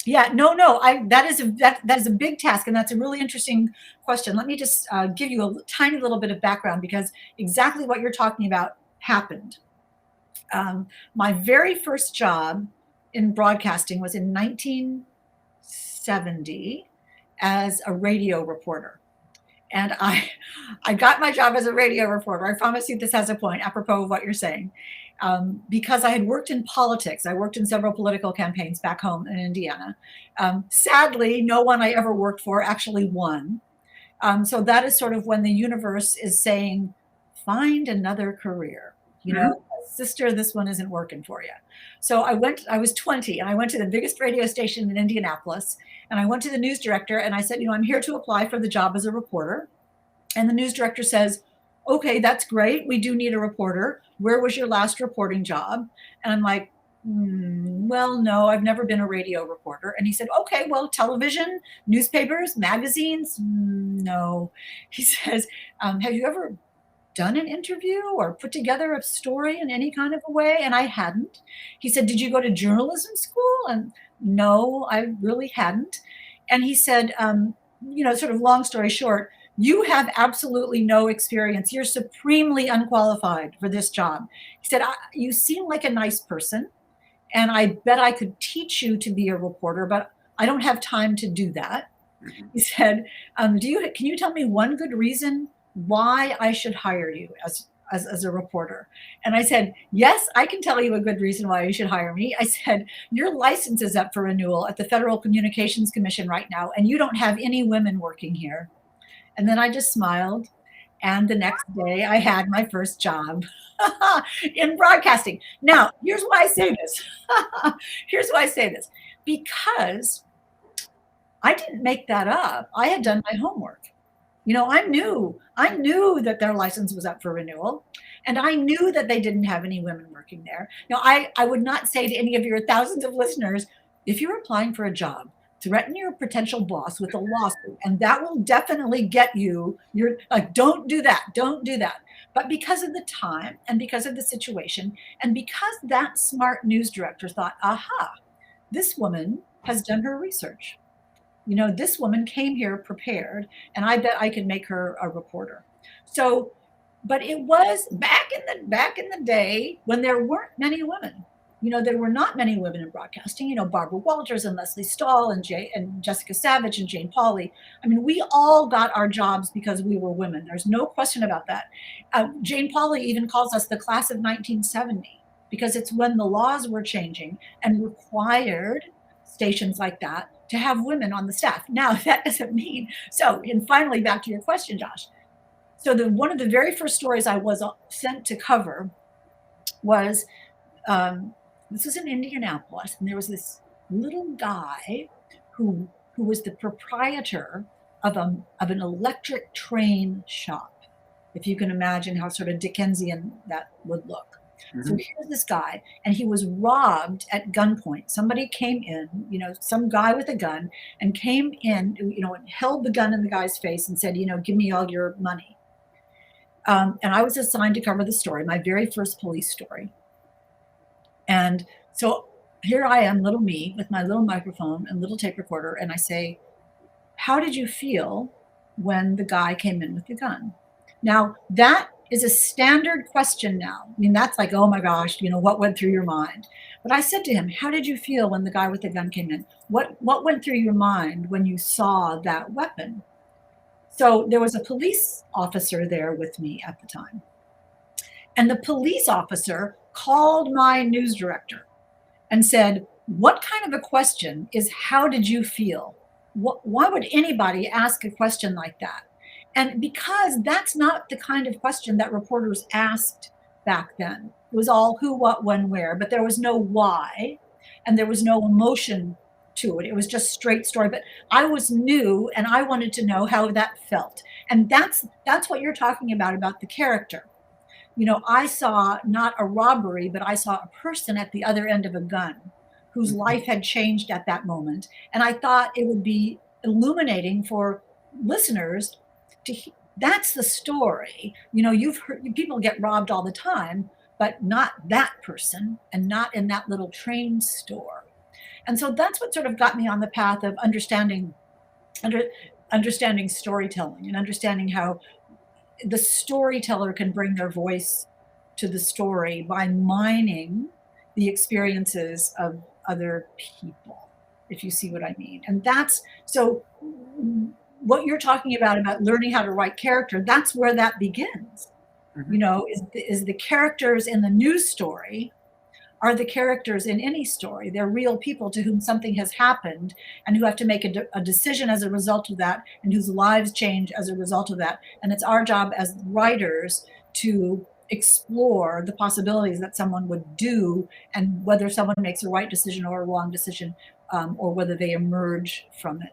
Yeah, no. That is a big task, and that's a really interesting question. Let me just give you a tiny little bit of background because exactly what you're talking about happened. My very first job in broadcasting was in 1970 as a radio reporter. And I got my job as a radio reporter. I promise you this has a point, apropos of what you're saying. Because I had worked in politics. I worked in several political campaigns back home in Indiana. Sadly, no one I ever worked for actually won. So that is sort of when the universe is saying, find another career. You Mhm. know, sister, this one isn't working for you. So I was 20 and I went to the biggest radio station in Indianapolis and I went to the news director and I said, I'm here to apply for the job as a reporter. And the news director says, okay, that's great. We do need a reporter. Where was your last reporting job? And I'm like, well, no, I've never been a radio reporter. And he said, okay, well, television, newspapers, magazines? No. He says, have you ever done an interview or put together a story in any kind of a way? And I hadn't. He said, did you go to journalism school? And no, I really hadn't. And he said, sort of long story short, you have absolutely no experience. You're supremely unqualified for this job. He said, you seem like a nice person, and I bet I could teach you to be a reporter, but I don't have time to do that. Mhm. He said, can you tell me one good reason why I should hire you as a reporter? And I said, yes, I can tell you a good reason why you should hire me. I said, your license is up for renewal at the Federal Communications Commission right now, and you don't have any women working here. And then I just smiled. And the next day I had my first job in broadcasting. Now, here's why I say this. Here's why I say this. Because I didn't make that up. I had done my homework. I knew that their license was up for renewal, and I knew that they didn't have any women working there. Now, I would not say to any of your thousands of listeners, if you're applying for a job, threaten your potential boss with a lawsuit, and that will definitely get you. You're like, don't do that. Don't do that. But because of the time and because of the situation, and because that smart news director thought, aha, this woman has done her research. This woman came here prepared, and I bet I can make her a reporter. So, but it was back in the day when there weren't many women. There were not many women in broadcasting. Barbara Walters and Leslie Stahl and Jessica Savage and Jane Pauley. I mean, we all got our jobs because we were women. There's no question about that. Jane Pauley even calls us the class of 1970 because it's when the laws were changing and required stations like that to have women on the staff. Now, that doesn't mean so. And finally, back to your question, Josh. So, one of the very first stories I was sent to cover was this was in Indianapolis, and there was this little guy who was the proprietor of an electric train shop. If you can imagine how sort of Dickensian that would look. So Mhm. here's this guy, and he was robbed at gunpoint. Somebody came in, some guy with a gun, and came in, and held the gun in the guy's face and said, give me all your money. And I was assigned to cover the story, my very first police story. And so here I am, little me, with my little microphone and little tape recorder, and I say, how did you feel when the guy came in with the gun? Now, that is a standard question now. I mean, that's like, oh my gosh, what went through your mind? But I said to him, how did you feel when the guy with the gun came in? What went through your mind when you saw that weapon? So there was a police officer there with me at the time. And the police officer called my news director and said, what kind of a question is, how did you feel? Why would anybody ask a question like that? And because that's not the kind of question that reporters asked back then. It was all who, what, when, where, but there was no why, and there was no emotion to it. It was just straight story. But I was new, and I wanted to know how that felt. And that's what you're talking about the character. I saw not a robbery, but I saw a person at the other end of a gun whose Mhm. life had changed at that moment. And I thought it would be illuminating for listeners to that's the story. You've heard people get robbed all the time, but not that person and not in that little train store. And so that's what sort of got me on the path of under, understanding storytelling and understanding how the storyteller can bring their voice to the story by mining the experiences of other people, if you see what I mean. And that's so what you're talking about learning how to write character, that's where that begins. Mhm. You know, is the characters in the news story are the characters in any story. They're real people to whom something has happened and who have to make a decision as a result of that and whose lives change as a result of that. And it's our job as writers to explore the possibilities that someone would do and whether someone makes a right decision or a wrong decision, or whether they emerge from it